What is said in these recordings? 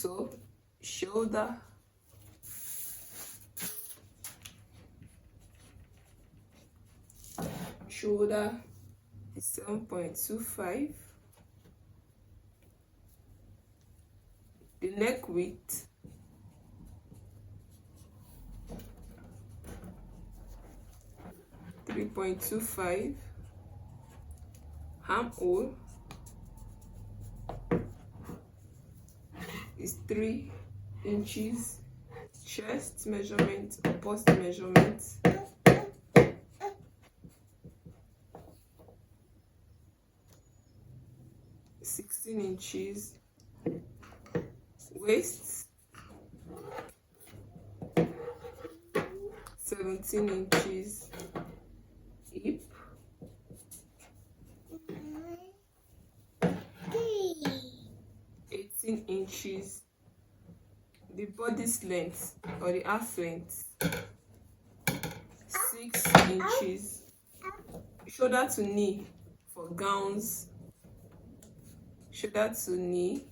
So shoulder, is 7.25. The neck width (3.25). Armhole is 3 inches. Chest measurement or bust measurement 16 inches. Waist 17 inches. Hip 18 inches. The body's length or the half length 6 inches. Shoulder to knee for gowns, shoulder to knee,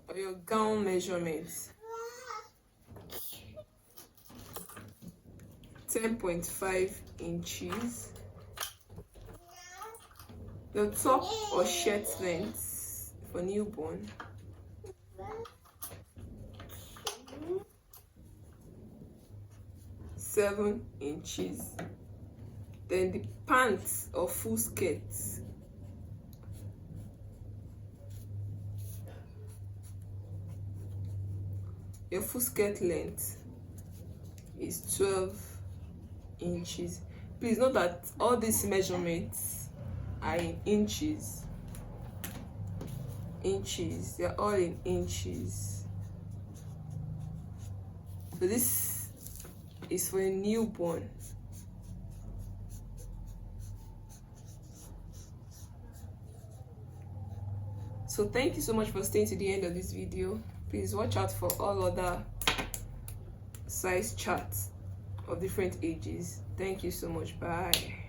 or your gown measurements 10.5 inches. The top or shirt length for newborn 7 inches. Then the pants or full skirt your full skirt length is 12 inches. Please note that all these measurements are in inches. They're all in inches. So this is for a newborn. So thank you so much for staying to the end of this video. Please watch out for all other size charts of different ages. Thank you so much. Bye.